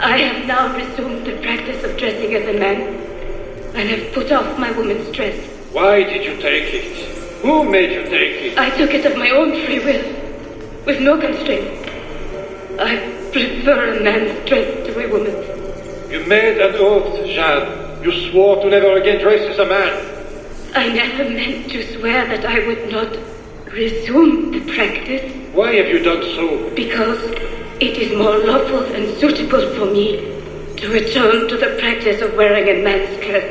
I have now resumed the practice of dressing as a man, and have put off my woman's dress. Why did you take it? Who made you take it? I took it of my own free will, with no constraint. I prefer a man's dress to a woman's. You made an oath, Jeanne. You swore to never again dress as a man. I never meant to swear that I would not resume the practice. Why have you done so? Because it is more lawful and suitable for me to return to the practice of wearing a man's dress,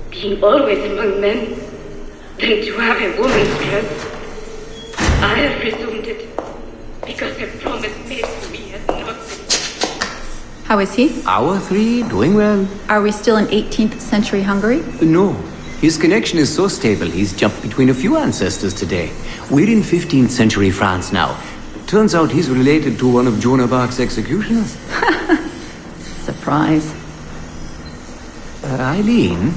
being always among men, than to have a woman's dress. I have resumed it because a promise made to me has not been. How is he? Hour 3, doing well. Are we still in 18th century Hungary? No. His connection is so stable, he's jumped between a few ancestors today. We're in 15th century France now. Turns out he's related to one of Joan of Arc's executioners. Surprise. Eileen,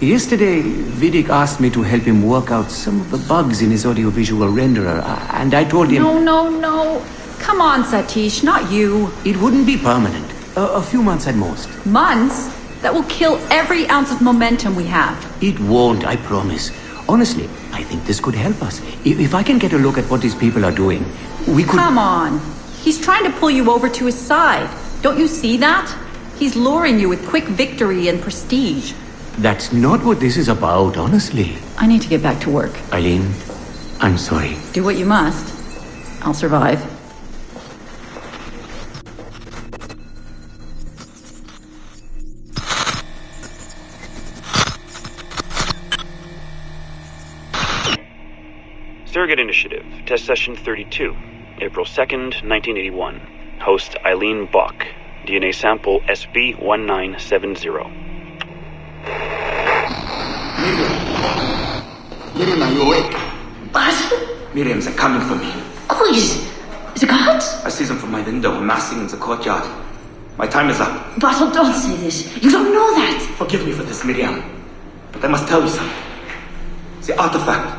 yesterday Vidic asked me to help him work out some of the bugs in his audiovisual renderer, and I told him... No. Come on, Satish, not you. It wouldn't be permanent. A few months at most. Months? That will kill every ounce of momentum we have. It won't, I promise. Honestly, I think this could help us. If I can get a look at what these people are doing, we could... Come on. He's trying to pull you over to his side. Don't you see that? He's luring you with quick victory and prestige. That's not what this is about, honestly. I need to get back to work. Eileen, I'm sorry. Do what you must. I'll survive. Surrogate Initiative, Test Session 32, April 2nd, 1981. Host Eileen Bock. DNA sample SB1970. Miriam, are you awake? What? Miriam, they're coming for me. Who is the guards? I see them from my window, amassing in the courtyard. My time is up. Basil, don't say this. You don't know that. Forgive me for this, Miriam. But I must tell you something. The artifact.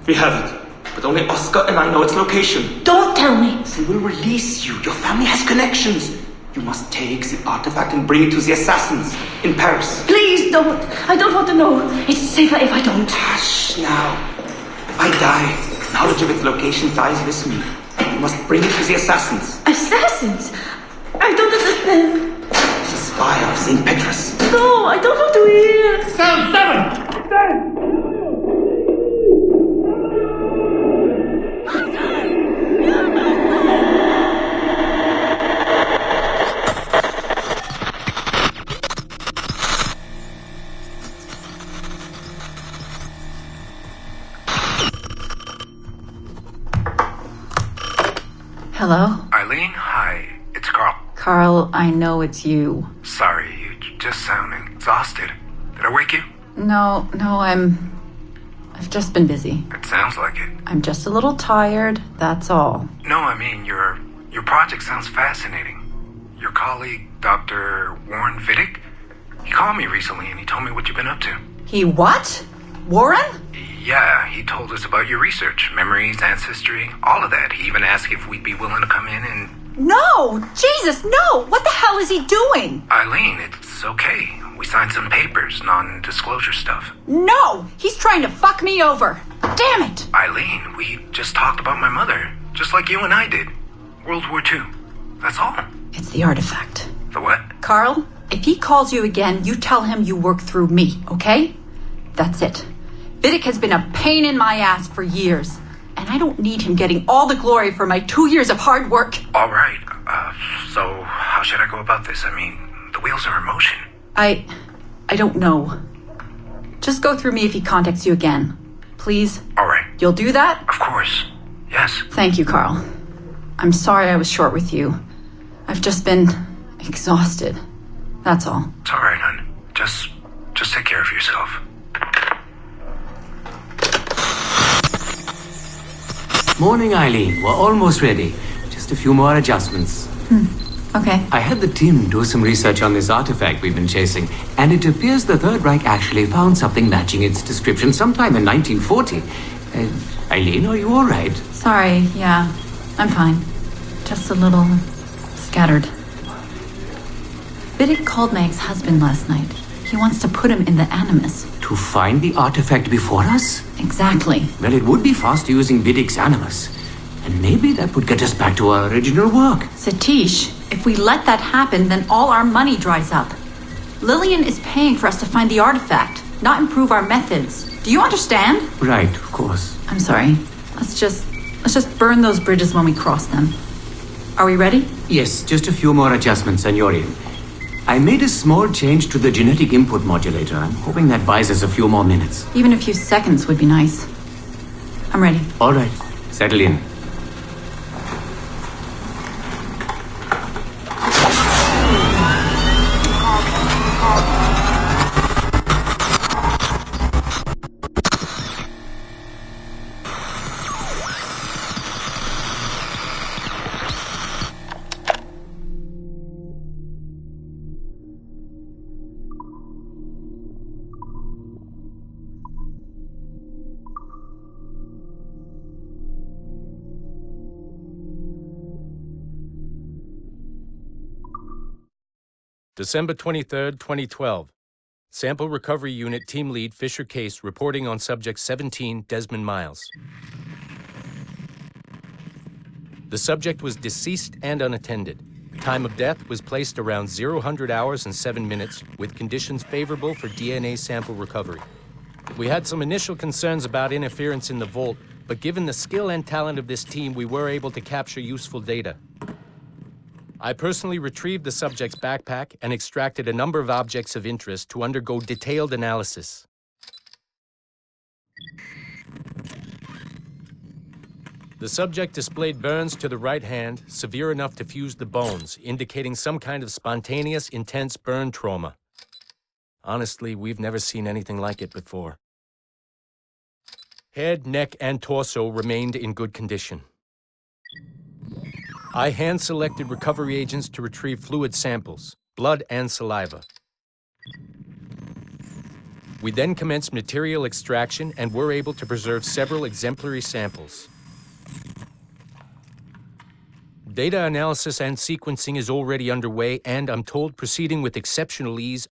We have it. But only Oscar and I know its location. Don't tell me. They will release you. Your family has connections. You must take the artifact and bring it to the assassins in Paris. Please don't. I don't want to know. It's safer if I don't. Hush now. If I die, knowledge of its location dies with me. You must bring it to the assassins. Assassins? I don't understand. The spire of St. Petrus. No, I don't want to hear. Sound 7! Hello? Eileen, hi. It's Carl. Carl, I know it's you. Sorry, you just sound exhausted. Did I wake you? No, I've just been busy. It sounds like it. I'm just a little tired, that's all. No, I mean, your project sounds fascinating. Your colleague, Dr. Warren Vidic, he called me recently and he told me what you've been up to. He what? Warren? Yeah, he told us about your research, memories, ancestry, all of that. He even asked if we'd be willing to come in and... No! Jesus, no! What the hell is he doing? Eileen, it's okay. We signed some papers, non-disclosure stuff. No! He's trying to fuck me over! Damn it! Eileen, we just talked about my mother, just like you and I did. World War II. That's all. It's the artifact. The what? Carl, if he calls you again, you tell him you work through me, okay? That's it. Vidic has been a pain in my ass for years, and I don't need him getting all the glory for my 2 years of hard work. All right. So how should I go about this? I mean, the wheels are in motion. I don't know. Just go through me if he contacts you again. Please? All right. You'll do that? Of course. Yes. Thank you, Carl. I'm sorry I was short with you. I've just been exhausted. That's all. It's all right, hon. Just take care of yourself. Morning, Eileen. We're almost ready. Just a few more adjustments. Okay. I had the team do some research on this artifact we've been chasing, and it appears the Third Reich actually found something matching its description sometime in 1940. Eileen, are you all right? Sorry, yeah. I'm fine. Just a little scattered. Vidic called my ex-husband last night. He wants to put him in the Animus. To find the artifact before us? Exactly. Well, it would be fast using Vidic's Animus. And maybe that would get us back to our original work. Satish, if we let that happen, then all our money dries up. Lillian is paying for us to find the artifact, not improve our methods. Do you understand? Right, of course. I'm sorry. Let's just burn those bridges when we cross them. Are we ready? Yes, just a few more adjustments, Senorian. I made a small change to the genetic input modulator. I'm hoping that buys us a few more minutes. Even a few seconds would be nice. I'm ready. All right, settle in. December 23rd, 2012. Sample Recovery Unit Team Lead Fisher Case reporting on Subject 17, Desmond Miles. The subject was deceased and unattended. Time of death was placed around 00 hours and 7 minutes, with conditions favorable for DNA sample recovery. We had some initial concerns about interference in the vault, but given the skill and talent of this team, we were able to capture useful data. I personally retrieved the subject's backpack and extracted a number of objects of interest to undergo detailed analysis. The subject displayed burns to the right hand, severe enough to fuse the bones, indicating some kind of spontaneous, intense burn trauma. Honestly, we've never seen anything like it before. Head, neck, and torso remained in good condition. I hand-selected recovery agents to retrieve fluid samples, blood and saliva. We then commenced material extraction and were able to preserve several exemplary samples. Data analysis and sequencing is already underway and, I'm told, proceeding with exceptional ease.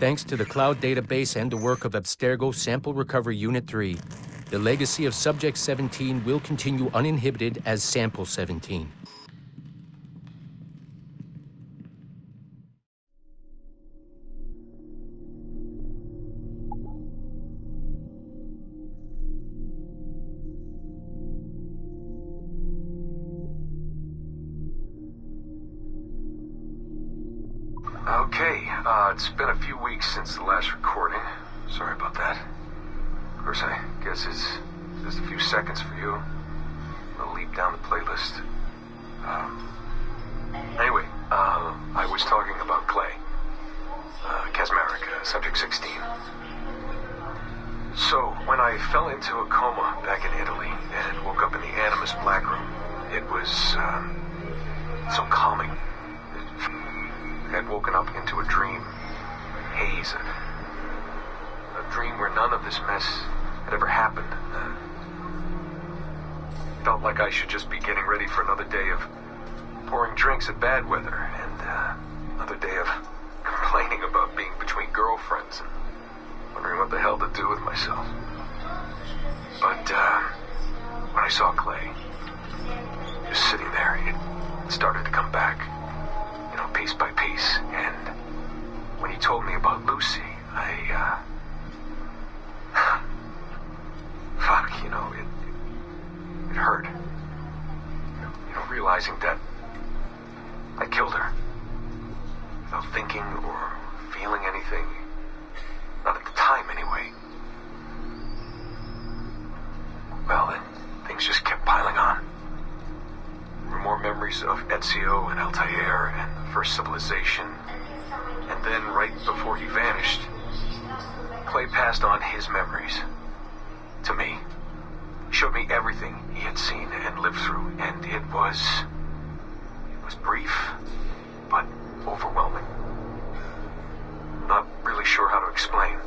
Thanks to the cloud database and the work of Abstergo Sample Recovery Unit 3, the legacy of Subject 17 will continue uninhibited as Sample 17. Okay, it's been a few weeks since the last recording. Sorry about that. Of course, I guess it's just a few seconds for you. I'll leap down the playlist. Anyway, I was talking about Clay. Kaczmarek, Subject 16. So, when I fell into a coma back in Italy and woke up in the Animus Black Room, it was, so calming. I had woken up into a dream, haze, a dream where none of this mess had ever happened. Felt like I should just be getting ready for another day of pouring drinks at bad weather, and another day of complaining about being between girlfriends and wondering what the hell to do with myself. But when I saw Clay, just sitting there, it started to come back. Piece by piece, and when he told me about Lucy, it hurt. Realizing that I killed her without thinking or feeling anything, not at the time anyway. Well, then things just kept piling on. There were more memories of Ezio and Altair and the First Civilization. And then, right before he vanished, Clay passed on his memories to me. He showed me everything he had seen and lived through, and it was brief, but overwhelming. Not really sure how to explain.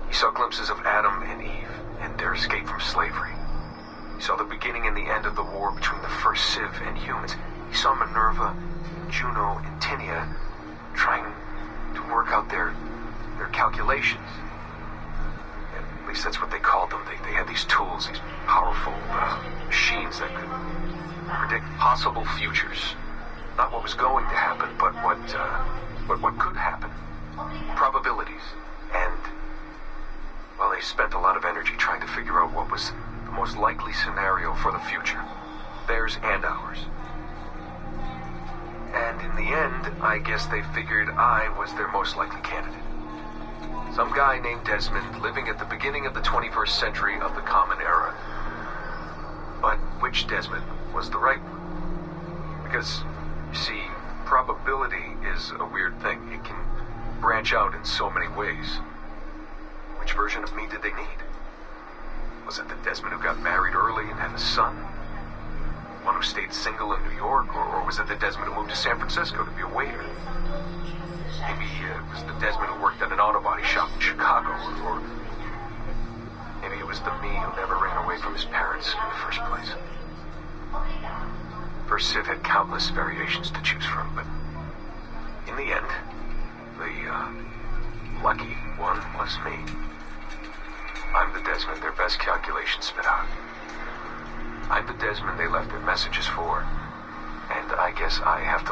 He saw glimpses of Adam and Eve and their escape from slavery. He saw the beginning and the end of the war between the first Civ and humans. He saw Minerva, Juno, and Tinia trying to work out their calculations. At least that's what they called them. They had these tools, these powerful machines that could predict possible futures. Not what was going to happen, but what could happen. Probabilities. And, well, they spent a lot of energy trying to figure out what was the most likely scenario for the future. Theirs and ours. And in the end, I guess they figured I was their most likely candidate. Some guy named Desmond living at the beginning of the 21st century of the Common Era. But which Desmond was the right one? Because, you see, probability is a weird thing. It can branch out in so many ways. Which version of me did they need? Was it the Desmond who got married early and had a son? One who stayed single in New York? Or was it the Desmond who moved to San Francisco to be a waiter? Maybe it was the Desmond who worked at an auto body shop in Chicago, or maybe it was the me who never ran away from his parents in the first place. First Civ had countless variations to choose from, but in the end, the lucky one was me. I'm the Desmond their best calculations spit out. I'm the Desmond they left their messages for, and I guess I have to